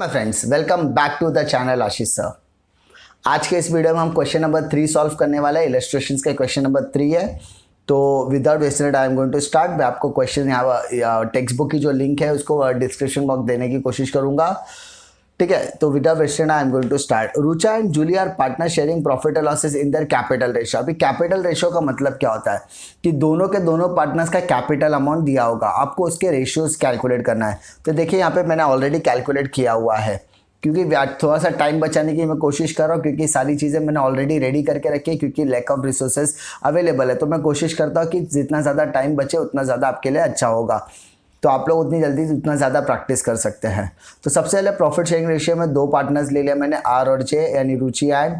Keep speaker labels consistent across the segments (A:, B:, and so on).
A: My friends, welcome back to the channel Ashish sir. आज के इस वीडियो में हम क्वेश्चन नंबर 3 सॉल्व करने वाले हैं। इलस्ट्रेशंस का क्वेश्चन नंबर 3 है। तो without wasting time I am going to start. मैं आपको क्वेश्चन यहाँ टेक्स्ट बुक की जो लिंक है उसको डिस्क्रिप्शन बॉक्स देने की कोशिश करूंगा, ठीक है। तो without wasting I am going to start. Rucha and Julie are partner sharing profit and losses in their capital ratio. अभी कैपिटल रेशियो का मतलब क्या होता है कि दोनों के दोनों पार्टनर्स का कैपिटल अमाउंट दिया होगा, आपको उसके रेशियोज कैलकुलेट करना है। तो देखिए यहाँ पे मैंने ऑलरेडी कैलकुलेट किया हुआ है, क्योंकि थोड़ा सा टाइम बचाने की मैं कोशिश कर रहा हूँ, क्योंकि सारी चीज़ें मैंने ऑलरेडी रेडी करके रखी है, क्योंकि लैक ऑफ रिसोर्सेज अवेलेबल है। तो मैं कोशिश करता हूँ कि जितना ज़्यादा टाइम बचे उतना ज़्यादा आपके लिए अच्छा होगा। तो आप लोग उतनी जल्दी उतना ज़्यादा प्रैक्टिस कर सकते हैं। तो सबसे पहले प्रॉफिट शेयरिंग रेशियो में दो पार्टनर्स ले लिया मैंने, आर और जे, यानी रुचि एंड,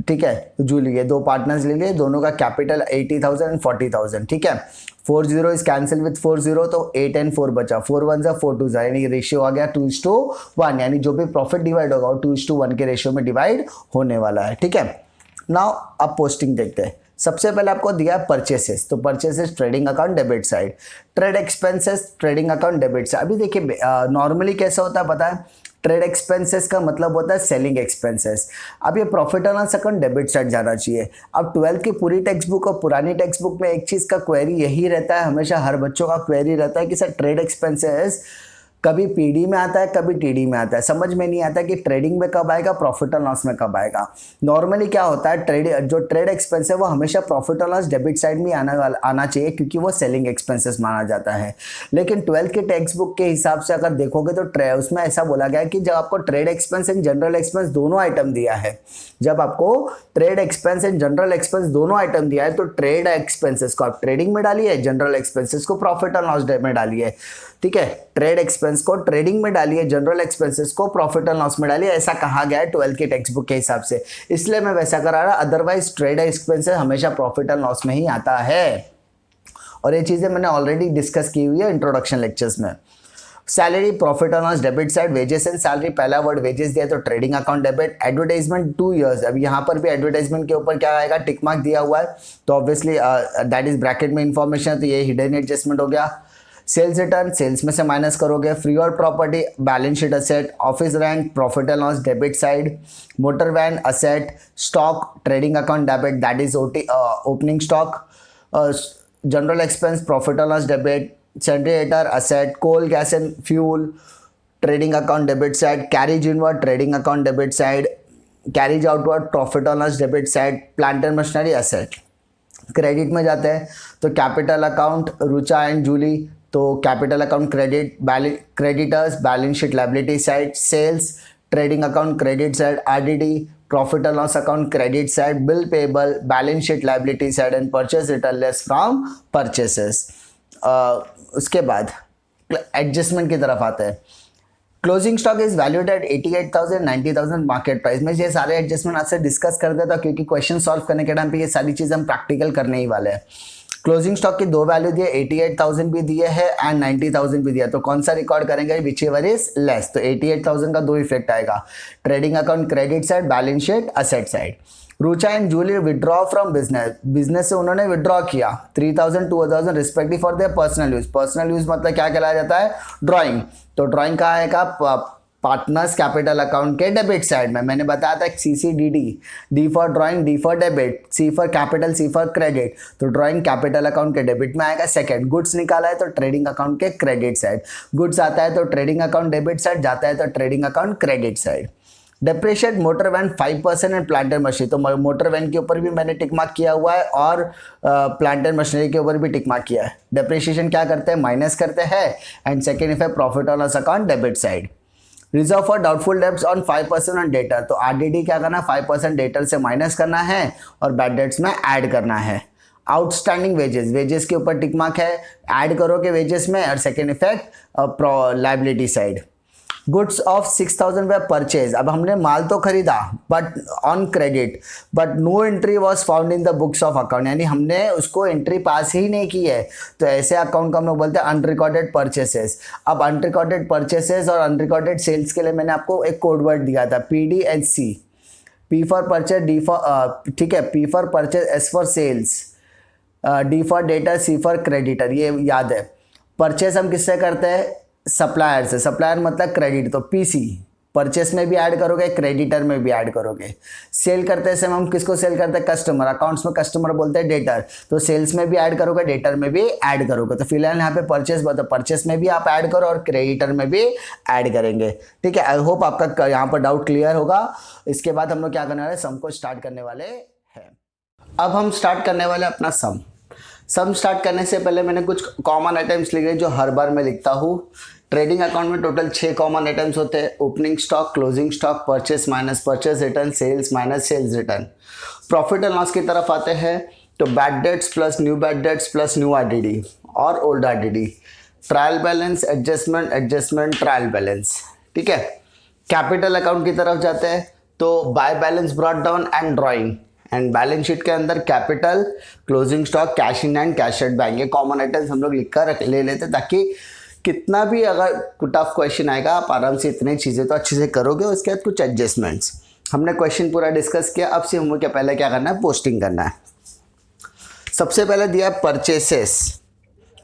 A: ठीक है, जूली। ये दो पार्टनर्स ले लिए, दोनों का कैपिटल 80,000 एंड 40,000, ठीक है। 4 0 इज कैंसिल विथ 4 0, तो 8 एंड 4 बचा, 4 1 जा 4 2 जा, यानी रेशियो आ गया 2:1, यानी जो भी प्रॉफिट डिवाइड होगा वो 2:1 के रेशियो में डिवाइड होने वाला है, ठीक है। नाउ अब पोस्टिंग देखते हैं। सबसे पहले आपको दिया है परचेसेस, तो purchases trading account debit side, trade expenses trading account debit side. अभी देखिए नॉर्मली कैसा होता है पता है, ट्रेड एक्सपेंसेस का मतलब होता है सेलिंग एक्सपेंसेस। अब ये profit and loss account debit side जाना चाहिए। अब 12th की पूरी टेक्स्ट बुक और पुरानी टेक्स्ट बुक में एक चीज़ का क्वेरी यही रहता है, हमेशा हर बच्चों का क्वेरी रहता है कि सर ट्रेड एक्सपेंसेस कभी पीडी में आता है, कभी टीडी में आता है। समझ में नहीं आता कि ट्रेडिंग में कब आएगा, प्रॉफिट एंड लॉस में कब आएगा। नॉर्मली क्या होता है, जो ट्रेड एक्सपेंस है वो हमेशा profit and loss debit side में आना चाहिए, क्योंकि वो सेलिंग एक्सपेंसेस माना जाता है। लेकिन 12th के टेक्स्ट बुक के हिसाब से अगर देखोगे तो उसमें ऐसा बोला गया है कि जब आपको trade expense and general expense दोनों आइटम दिया है, जब आपको trade expense and general expense दोनों आइटम दिया है, तो ट्रेड एक्सपेंसेस को आप ट्रेडिंग में डालिए, जनरल एक्सपेंसेस को प्रॉफिट एंड लॉस में डालिए, ठीक है। ट्रेड एक्सपेंस को ट्रेडिंग में डालिए, जनरल एक्सपेंसेस को प्रॉफिट एंड लॉस में डालिए, ऐसा कहा गया है 12th के टेक्स्ट बुक के हिसाब से, इसलिए मैं वैसा करा रहा। अदरवाइज ट्रेड एक्सपेंसेस हमेशा प्रॉफिट एंड लॉस में ही आता है, और ये चीजें मैंने ऑलरेडी डिस्कस की हुई है इंट्रोडक्शन लेक्चर्स में। Salary profit and loss debit side, wages and salary, पहला वर्ड वेजेस दिया तो trading account debit. Advertisement 2 years, अब यहाँ पर भी एडवर्टाइजमेंट के ऊपर क्या आएगा, टिक मार्क दिया हुआ है, तो ऑब्वियसली दैट इज ब्रैकेट में इंफॉर्मेशन, तो ये हिडन एडजस्टमेंट हो गया। सेल्स रिटर्न, सेल्स में से माइनस करोगे। फ्री और property balance sheet asset. Office rent profit and loss debit side. Motor van asset. Stock trading account debit, that is opening stock. General expense profit and loss debit. Generator asset. Coal gas and fuel trading account debit side. Carriage inward trading account debit side. Carriage outward profit and loss debit side. Plant and machinery asset. Credit में जाते हैं तो capital account Rucha and Julie, तो capital account credit, creditors balance sheet liability side. Sales trading account credit side. RDD profit and loss account credit side. Bill payable balance sheet liability side and purchase return less from purchases. उसके बाद adjustment की तरफ आते हैं। Closing stock is valued at 88,000 90,000 market price में। ये सारे adjustment आपसे डिस्कस कर देता, क्योंकि क्वेश्चन सॉल्व करने के टाइम पे ये सारी चीज़ हम प्रैक्टिकल करने ही वाले हैं। क्लोजिंग स्टॉक की दो वैल्यू दिए, 88,000 भी दिए है एंड 90,000 भी दिया, तो कौन सा रिकॉर्ड करेंगे, विच एवर इज लेस। तो 88,000 का दो इफेक्ट आएगा, trading account credit side, balance sheet asset side. Rucha and Julie withdraw from business से उन्होंने विड्रॉ किया 3,000 2,000 respective for their personal use. Personal use मतलब क्या कहलाया जाता है, ड्राइंग। तो ड्राइंग कहाँ आएगा, पार्टनर्स कैपिटल अकाउंट के डेबिट साइड में। मैंने बताया था CCDD, D for drawing, D for debit, C for capital, C for credit. तो ड्राइंग कैपिटल अकाउंट के डेबिट में आएगा। सेकंड, गुड्स निकाला है तो ट्रेडिंग अकाउंट के क्रेडिट साइड। गुड्स आता है तो ट्रेडिंग अकाउंट डेबिट साइड, जाता है तो trading account credit side. Depreciate motor van 5% and plant and machinery, तो मोटर वैन के ऊपर भी मैंने टिक मार्क किया हुआ है और प्लांट एंड मशीनरी के ऊपर भी टिक मार्क किया है। डेप्रिशिएशन क्या करते हैं, माइनस करते हैं। And second effect profit and loss account debit side. Reserve for doubtful debts on 5% on debtor, तो आरडीडी क्या करना है, 5% डेटर से माइनस करना है और बैड डेट्स में ऐड करना है। आउटस्टैंडिंग वेजेस, वेजेस के ऊपर टिक मार्क है, ऐड करोगे वेजेस में। और second effect liability side. Goods of 6,000 were purchase, अब हमने माल तो खरीदा but on credit, but no entry was found in the books of account, यानी हमने उसको एंट्री पास ही नहीं की है, तो ऐसे अकाउंट को हम लोग बोलते हैं अनरिकॉर्डेड परचेसेस। अब अनरिकॉर्डेड परचेसेस और अनरिकॉर्डेड सेल्स के लिए मैंने आपको एक कोड वर्ड दिया था, PDHC, P for purchase, D for, ठीक है, P for purchase, S for sales, D for debtor, C for creditor, ये याद है। परचेज हम किससे करते हैं, सप्लायर से। सप्लायर मतलब क्रेडिट, तो PC, परचेस में भी ऐड करोगे, क्रेडिटर में भी ऐड करोगे। सेल करते समय हम किसको सेल करते हैं? कस्टमर। अकाउंट्स में कस्टमर बोलते हैं डेटर, तो सेल्स में भी ऐड करोगे, डेटर में भी ऐड करोगे। तो फिलहाल यहाँ पे परचेस बताओ, परचेस में भी आप ऐड करो और क्रेडिटर में भी ऐड करेंगे। ठीक है, आई होप आपका यहाँ पर डाउट क्लियर होगा। इसके बाद हम लोग क्या करने वाले, सम को स्टार्ट करने वाले हैं। अब हम स्टार्ट करने वाले अपना सम स्टार्ट करने से पहले मैंने कुछ कॉमन आइटम्स लिखे जो हर बार मैं लिखता हूँ। ट्रेडिंग अकाउंट में टोटल 6 कॉमन आइटम्स होते हैं, opening stock, closing stock, purchase minus purchase return, sales minus sales return. Profit and loss की तरफ आते हैं तो bad debts plus new bad debts plus new RDD और old RDD, trial balance, adjustment trial balance. ठीक है, capital account की तरफ जाते हैं तो by balance brought down and drawing, and balance sheet के अंदर capital, closing stock, cash in and cash out bank, ये कॉमन आइटम्स हम लोग लिखकर ले लेते ताकि कितना भी अगर टफ क्वेश्चन आएगा आप आराम से इतनी चीज़ें तो अच्छे से करोगे। उसके बाद कुछ एडजस्टमेंट्स, हमने क्वेश्चन पूरा डिस्कस किया। अब से हमें क्या पहले क्या करना है, पोस्टिंग करना है। सबसे पहले दिया परचेसेस,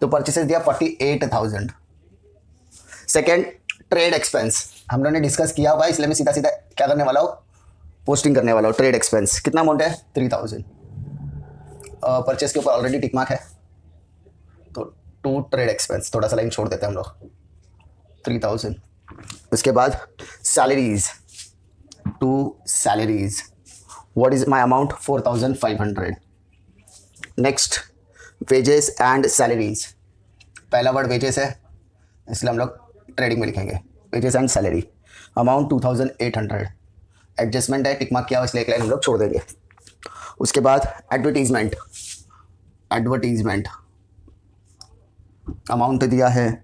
A: तो परचेसेस दिया 48,000। सेकेंड ट्रेड एक्सपेंस हम लोगों ने डिस्कस किया हुआ, इसलिए मैं सीधा सीधा क्या करने वाला हूँ, पोस्टिंग करने वाला हूँ। ट्रेड एक्सपेंस कितना अमाउंट है, 3,000। परचेस के ऊपर ऑलरेडी टिक मार्क है तो टू ट्रेड एक्सपेंस, थोड़ा सा लाइन छोड़ देते हैं हम लोग, 3,000। उसके बाद salaries, to salaries, what is my amount, 4,500। Next wages and salaries, पहला वर्ड वेजेस है इसलिए हम लोग ट्रेडिंग में लिखेंगे wages and salary, amount 2,800। Adjustment है, टिक मार्क किया इसलिए एक लाइन हम लोग छोड़ देंगे। उसके बाद एडवर्टीजमेंट अमाउंट दिया है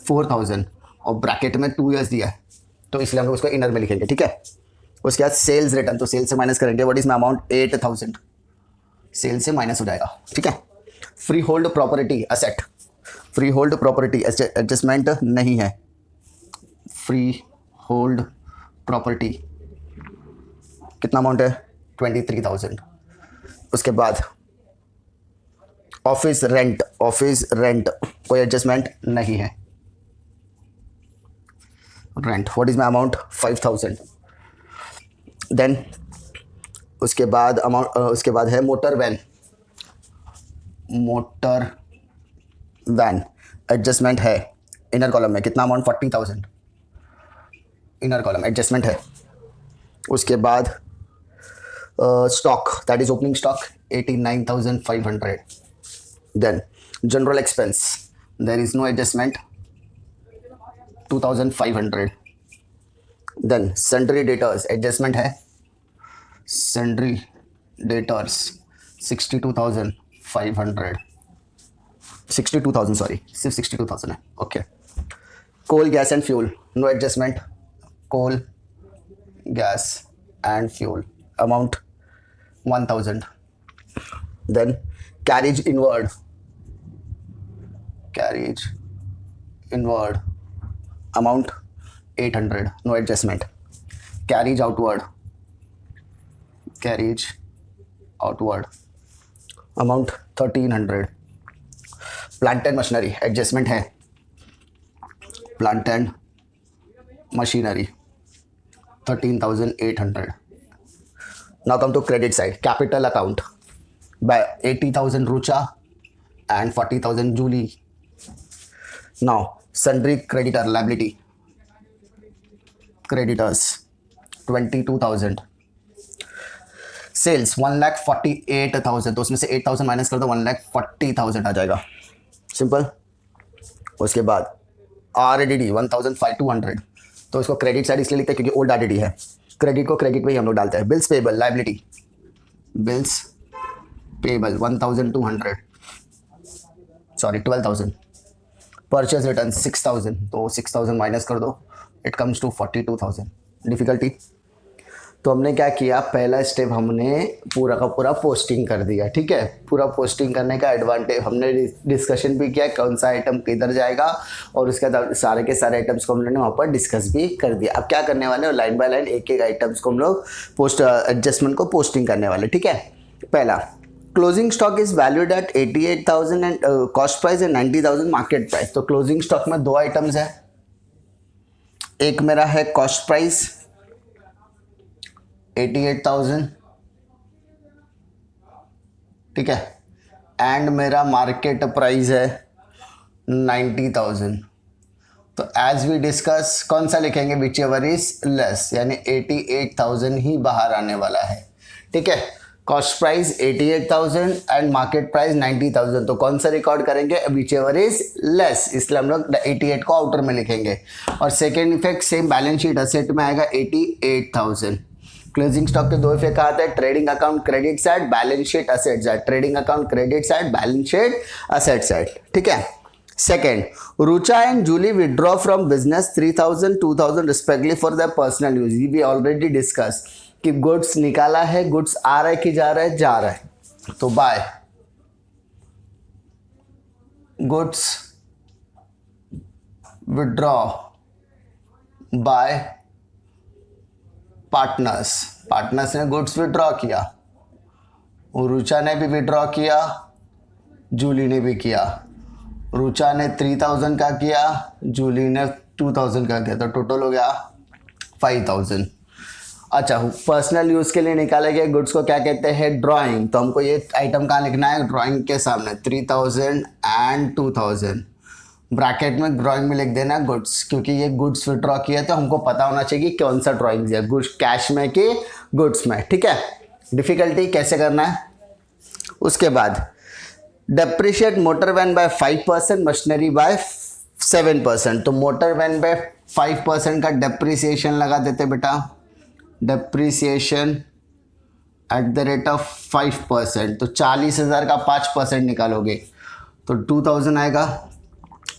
A: 4,000 और ब्रैकेट में 2 years दिया है तो इसलिए हम लोग उसको इनर में लिखेंगे। ठीक है, उसके बाद सेल्स रिटर्न, तो सेल्स से माइनस करेंगे, what is my amount, 8,000, sales से माइनस हो जाएगा। ठीक है, free hold property asset, free hold property adjustment नहीं है, फ्री होल्ड प्रॉपर्टी कितना अमाउंट है, 23,000। उसके बाद ऑफिस रेंट कोई एडजस्टमेंट नहीं है, rent, what is my amount, 5,000। Then उसके बाद उसके बाद है मोटर वैन एडजस्टमेंट है, इनर कॉलम में कितना अमाउंट, 40,000, इनर कॉलम एडजस्टमेंट है। उसके बाद stock that is opening stock 89,500। Then general expense there is no adjustment, 2,500। Then sundry debtors adjustment है, सन्ड्री डेटर्स 62,500, 62,000 सॉरी, सिर्फ 62,000 है। Okay, coal gas and fuel no adjustment, coal gas and fuel amount 1,000। Then carriage inward amount 800, no adjustment। carriage outward amount 1,300। plant and machinery adjustment है, plant and machinery 13,800। now come to credit side, capital account by 80,000 Rucha and 40,000 Julie। now sundry creditor liability creditors 22,000। Sales 1,48,000, तो उसमें से 8,000 minus कर दो, 1,40,000 आ जाएगा, simple. उसके बाद RDD 1,200, तो इसको क्रेडिट साइड इसलिए लिखते हैं क्योंकि ओल्ड RDD है, क्रेडिट को क्रेडिट में ही हम लोग डालते हैं। Bills payable liability, bills payable 1,200 sorry 12,000। Purchase return 6,000, तो 6,000 माइनस कर दो, इट कम्स टू 42,000। डिफिकल्टी, तो हमने क्या किया, पहला स्टेप हमने पूरा का पूरा पोस्टिंग कर दिया। ठीक है, पूरा पोस्टिंग करने का एडवांटेज हमने डिस्कशन भी किया कौन सा आइटम किधर जाएगा, और उसके बाद सारे के सारे आइटम्स को हमने वहाँ पर डिस्कस भी कर दिया। अब क्या करने वाले, लाइन बाय लाइन एक एक आइटम्स को हम लोग एडजस्टमेंट को पोस्टिंग करने वाले। ठीक है, पहला closing stock is valued at 88,000 and cost price and 90,000 market price. तो क्लोजिंग स्टॉक में 2 आइटम्स है, एक मेरा है कॉस्ट प्राइस 88,000, ठीक है, एंड मेरा मार्केट प्राइस है 90,000। तो एज वी डिस्कस कौन सा लिखेंगे, विच एवर इज लेस, यानी 88,000 ही बाहर आने वाला है, ठीक है। Cost price 88,000 and market price 90,000, तो कौन सा रिकॉर्ड करेंगे, विच एवर इज लेस, इसलिए हम लोग 88 को आउटर में लिखेंगे। और second effect same balance sheet asset में आएगा 88,000। क्लोजिंग स्टॉक के दो इफेक्ट आते हैं, trading account credit side, balance sheet asset side, trading account credit side, balance sheet asset side, ठीक है। Second, Rucha and Julie withdraw from business 3,000 2,000 respectively for the personal use. ये भी ऑलरेडी डिस्कस कि goods निकाला है, goods आ रहा है कि जा रहा है, जा रहा है, तो by goods withdraw by partners, partners ने गुड्स विड्रॉ किया, रुचा ने भी विड्रॉ किया, जूली ने भी किया। रुचा ने 3,000 का किया, जूली ने 2,000 का किया, तो टोटल हो गया 5,000। अच्छा, पर्सनल यूज के लिए निकाले गए गुड्स को क्या कहते हैं, ड्राइंग। तो हमको ये आइटम कहाँ लिखना है, ड्राइंग के सामने 3,000 एंड 2,000, ब्रैकेट में ड्राइंग में लिख देना गुड्स, क्योंकि ये गुड्स विड्रॉ किया तो हमको पता होना चाहिए कि कौन सा ड्राइंग है, गुड्स कैश में कि गुड्स में, ठीक है। डिफिकल्टी कैसे करना है, उसके बाद depreciate motor van by 5%, machinery by 7%। तो मोटर वैन बाय 5% का डेप्रिसिएशन लगा देते बेटा, depreciation eight the rate of 5%, तो 40,000 का 5% निकालोगे तो 2,000 आएगा,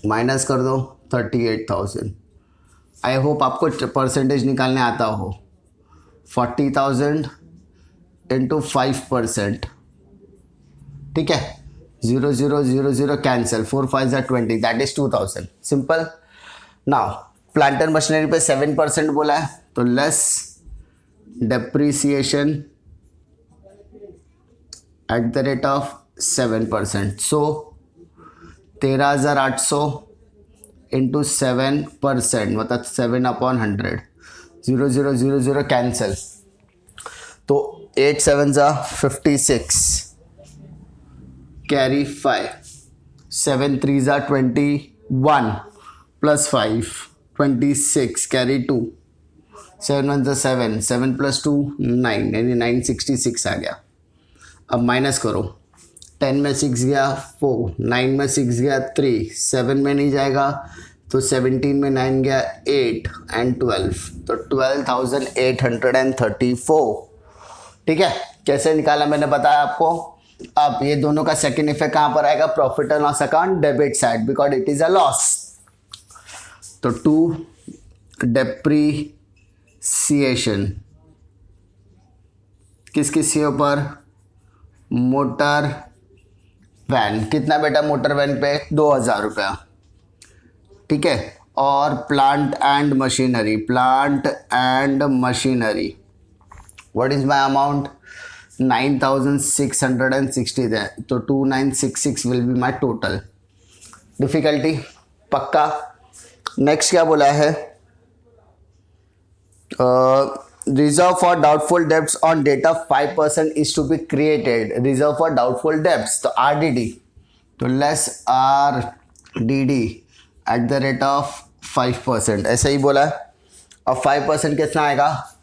A: माइनस कर दो 38,000। आई होप आपको परसेंटेज निकालने आता हो। 40,000 इंटू 5%, ठीक है, 0 0 0 0 cancel, 4 5 20, that is 2,000, simple. Now plant and machinery पे 7% बोला है, तो less depreciation eight the rate of 7%, so 13,800 into 7%, मतलब 7/100, 0 0 0 0 कैंसिल, तो 8 7 56, कैरी 5, 7 3 21 प्लस 5 26, कैरी 2, 7 1 7, 7 प्लस 2 9, यानी 966 आ गया। अब माइनस करो, 10 में 6 गया 4, 9 में 6 गया 3, 7 में नहीं जाएगा तो 17 में 9 गया 8 एंड 12, तो 12,834, ठीक है। कैसे निकाला मैंने बताया आपको। अब ये दोनों का सेकेंड इफेक्ट कहां पर आएगा, profit and loss account debit side, because it is a loss. तो 2 डेप्रीसिएशन किस किस के ऊपर, मोटर वैन, कितना बेटा मोटर वैन पे 2,000 रुपया, ठीक है। और plant and machinery, plant and machinery, what is my amount, 9,660 है, तो 2,966 will be my total. Difficulty पक्का। नेक्स्ट क्या बोला है, reserve for doubtful debts on date of 5% is to be created, reserve for doubtful debts, तो RDD, तो less RDD at the rate of 5%, ऐसा ही बोला है। अब 5% कितना आएगा,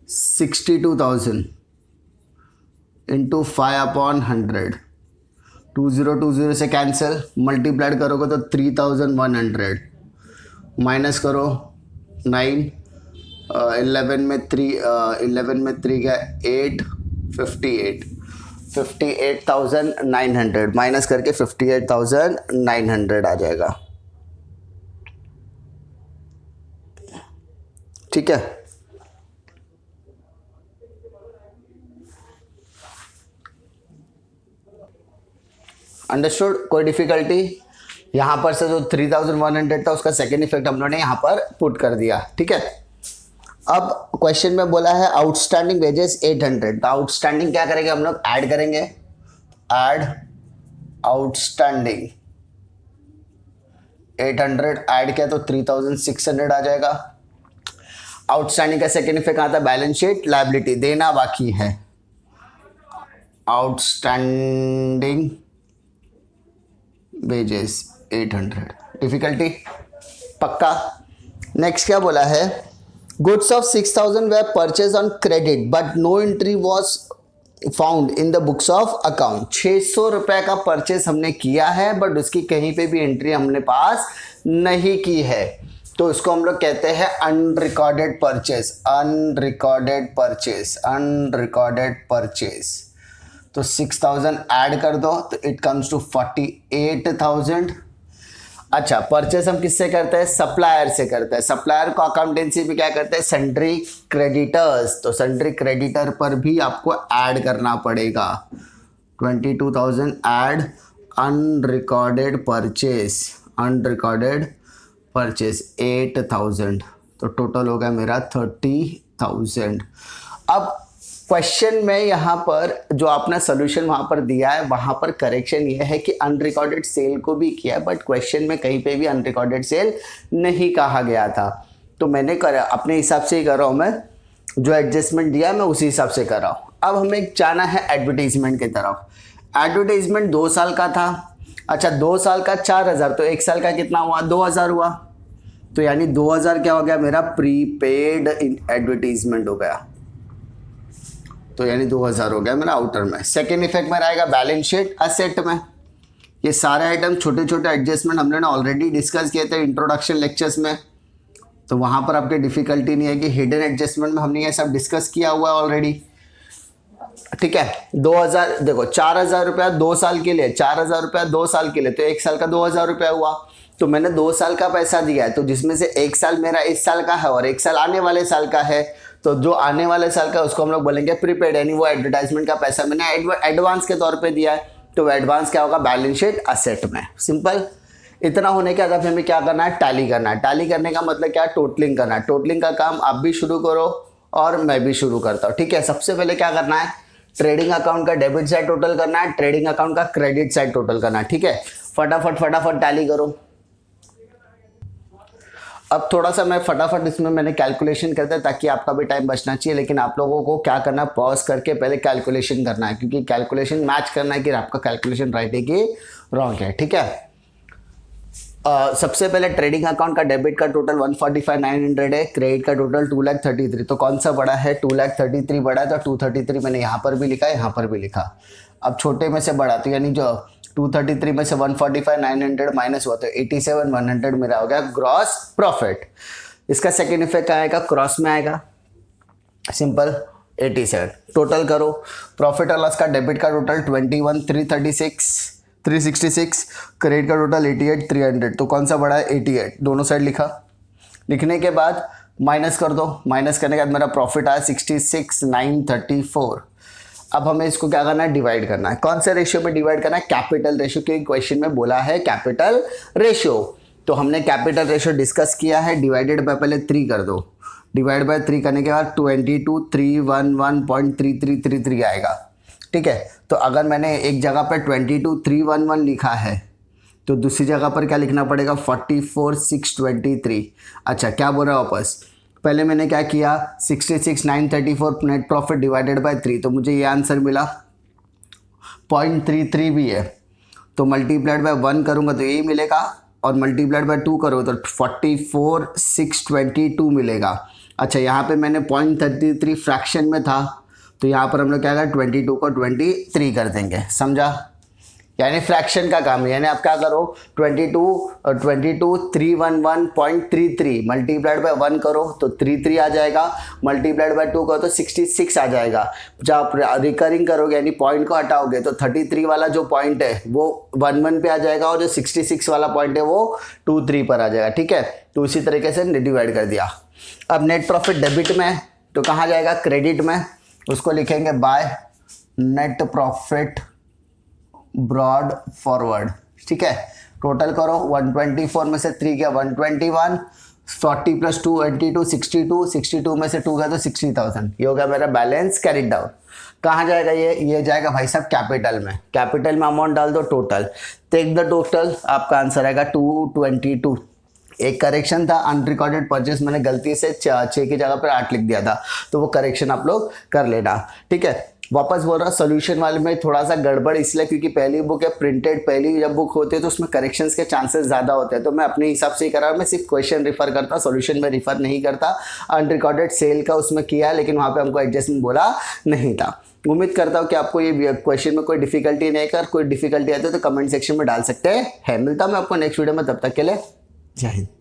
A: 62,000 इंटू 5/100, 2020 से कैंसिल, मल्टीप्लाइड करोगे तो 3,100, माइनस करो 9, 11 में 3 गया 8, 58,900, माइनस करके 58,900 आ जाएगा, ठीक है। अंडरस्टूड, कोई डिफिकल्टी। यहां पर से जो 3,100 था उसका सेकेंड इफेक्ट हम लोगों ने यहां पर पुट कर दिया, ठीक है। अब क्वेश्चन में बोला है आउटस्टैंडिंग वेजेस 800, तो आउटस्टैंडिंग क्या करेंगे हम लोग, ऐड करेंगे, ऐड आउटस्टैंडिंग 800 ऐड किया तो 3,600 आ जाएगा, आउटस्टैंडिंग का सेकेंड इफेक्ट आता है बैलेंस शीट लायबिलिटी, देना बाकी है, आउटस्टैंडिंग वेजेस 800, डिफिकल्टी पक्का। नेक्स्ट क्या बोला है, goods of 6000 were purchase on credit but no entry was found in the books of account. 600 रुपए का परचेज हमने किया है बट उसकी कहीं पे भी एंट्री हमने पास नहीं की है, तो इसको हम लोग कहते हैं unrecorded purchase, unrecorded purchase, unrecorded purchase. तो 6000 ऐड कर दो तो इट कम्स टू 48,000। अच्छा, परचेस हम किससे करते हैं, सप्लायर से करते हैं। सप्लायर को अकाउंटेंसी में क्या करते हैं, सन्ड्री क्रेडिटर्स, तो सन्ड्री क्रेडिटर पर भी आपको ऐड करना पड़ेगा 22,000 add unrecorded purchase, unrecorded purchase 8,000, तो टोटल हो गया मेरा 30,000। अब क्वेश्चन में यहाँ पर जो आपने सोल्यूशन वहाँ पर दिया है वहाँ पर करेक्शन ये है कि अनरिकॉर्डेड सेल को भी किया, बट क्वेश्चन में कहीं पे भी अनरिकॉर्डेड सेल नहीं कहा गया था, तो मैंने करा अपने हिसाब से ही कर रहा हूँ, मैं जो एडजस्टमेंट दिया मैं उसी हिसाब से कर रहा हूँ। अब हमें जाना है एडवर्टीजमेंट की तरफ। एडवर्टीजमेंट 2 साल का था। अच्छा, 2 साल का 4,000, तो 1 साल का कितना हुआ, 2,000 हुआ, तो यानी 2,000 क्या हो गया मेरा, प्रीपेड एडवर्टीजमेंट हो गया, तो यानी 2,000 हो गया मेरा आउटर में। सेकेंड इफेक्ट में रहेगा बैलेंस शीट असेट में। ये सारे आइटम छोटे छोटे एडजस्टमेंट हमने ना ऑलरेडी डिस्कस किए थे इंट्रोडक्शन लेक्चर्स में, तो वहाँ पर आपके डिफिकल्टी नहीं है कि हिडन एडजस्टमेंट में हमने ये सब डिस्कस किया हुआ है ऑलरेडी। ठीक है, 2,000 देखो, 4,000 रुपया 2 साल के लिए, 4,000 रुपया 2 साल के लिए, तो 1 साल का 2,000 रुपया हुआ, तो मैंने 2 साल का पैसा दिया है, तो जिसमें से 1 साल मेरा इस साल का है और 1 साल आने वाले साल का है, तो जो आने वाले साल का उसको हम लोग बोलेंगे प्रीपेड, यानी वो एडवर्टाइजमेंट का पैसा मैंने एडवांस के तौर पे दिया है, तो एडवांस क्या होगा, बैलेंस शीट असेट में। सिंपल। इतना होने के बाद हमें क्या करना है, टैली करना है। टैली करने का मतलब क्या है, टोटलिंग करना है। टोटलिंग का काम आप भी शुरू करो और मैं भी शुरू करता हूँ। ठीक है, सबसे पहले क्या करना है, ट्रेडिंग अकाउंट का डेबिट साइड टोटल करना है, ट्रेडिंग अकाउंट का क्रेडिट साइड टोटल करना है। ठीक है, फटाफट टैली करो। अब थोड़ा सा मैं फटाफट इसमें मैंने कैलकुलेशन कर दिया ताकि आपका भी टाइम बचना चाहिए, लेकिन आप लोगों को क्या करना है, पॉज करके पहले कैलकुलेशन करना है, क्योंकि कैलकुलेशन मैच करना है कि आपका कैलकुलेशन राइट है कि रॉन्ग है। ठीक है, सबसे पहले ट्रेडिंग अकाउंट का डेबिट का टोटल 145,900 है, क्रेडिट का टोटल 2,33,000, तो कौन सा बड़ा है, 2,33,000 बड़ा है, तो 233 मैंने यहाँ पर भी लिखा, यहाँ पर भी लिखा। अब छोटे में से बड़ा, तो यानी जो 233 में से 145,900 माइनस हुआ तो 87,100 मेरा हो गया ग्रॉस प्रॉफिट। इसका सेकेंड इफेक्ट आएगा, क्रॉस में आएगा, सिंपल 87। टोटल करो, प्रॉफिट और लॉस का डेबिट का टोटल 21,366, क्रेडिट का टोटल 88,300, तो कौन सा बड़ा है, 88, दोनों साइड लिखा। लिखने के बाद माइनस कर दो, माइनस करने के बाद मेरा प्रॉफिट आया 66,934। अब हमें इसको क्या करना है, डिवाइड करना है। कौन से रेशियो में डिवाइड करना है, कैपिटल रेशियो, क्योंकि क्वेश्चन में बोला है कैपिटल रेशियो, तो हमने कैपिटल रेशियो डिस्कस किया है। डिवाइडेड बाय पहले 3 कर दो, डिवाइड बाय 3 करने के बाद 22,311.3333 आएगा। ठीक है, तो अगर मैंने एक जगह पर 22,311 लिखा है तो दूसरी जगह पर क्या लिखना पड़ेगा, 44,623। अच्छा, क्या बोल रहा है वापस, पहले मैंने क्या किया, 66,934 नेट प्रॉफिट डिवाइडेड बाय 3, तो मुझे ये आंसर मिला। 0.33 भी है, तो मल्टीप्लाइड बाय 1 करूँगा तो यही मिलेगा, और मल्टीप्लाइड बाय 2 करूँगा तो 44,622 मिलेगा। अच्छा, यहाँ पे मैंने 0.33 फ्रैक्शन में था, तो यहाँ पर हम लोग क्या करें, 22 को 23 कर देंगे, समझा, यानी फ्रैक्शन का काम है। यानी आप क्या करो, 22,311.33 मल्टीप्लाइड बाय 1 करो तो 33 आ जाएगा, मल्टीप्लाइड बाय 2 करो तो 66 आ जाएगा। जब आप रिकरिंग करोगे यानी पॉइंट को हटाओगे तो 33 वाला जो पॉइंट है वो 11 पे आ जाएगा, और जो 66 वाला पॉइंट है वो 23 पर आ जाएगा। ठीक है, तो इसी तरीके से डिवाइड कर दिया। अब नेट प्रॉफिट डेबिट में तो कहाँ जाएगा, क्रेडिट में, उसको लिखेंगे by net profit brought forward. ठीक है, टोटल करो, 124 में से 3 गया 121, 40 + 2 22, 62, 62 में से 2 गया तो 60,000, ये हो गया मेरा बैलेंस कैरिड डाउन। कहाँ जाएगा ये जाएगा भाई साहब कैपिटल में। कैपिटल में अमाउंट डाल दो टोटल, टेक द टोटल, आपका आंसर आएगा 222। एक करेक्शन था, अनरिकॉर्डेड परचेस मैंने गलती से 6 की जगह पर 8 लिख दिया था, तो वो करेक्शन आप लोग कर लेना। ठीक है, वापस बोल रहा सोल्यूशन वाले में थोड़ा सा गड़बड़ इसलिए क्योंकि पहली बुक है प्रिंटेड, पहली जब बुक होती है तो उसमें करेक्शंस के चांसेस ज़्यादा होते हैं, तो मैं अपने हिसाब से ही करा, मैं सिर्फ क्वेश्चन रिफर करता, सोल्यूशन में रिफर नहीं करता। अनरिकॉर्डेड सेल का उसमें किया लेकिन वहाँ पे हमको एडजस्टमेंट बोला नहीं था। उम्मीद करता हूँ कि आपको ये क्वेश्चन में कोई डिफिकल्टी नहीं कर, कोई डिफिकल्टी आती है तो कमेंट सेक्शन में डाल सकते हैं। मिलता हूँ मैं आपको नेक्स्ट वीडियो में, तब तक के लिए जय हिंद।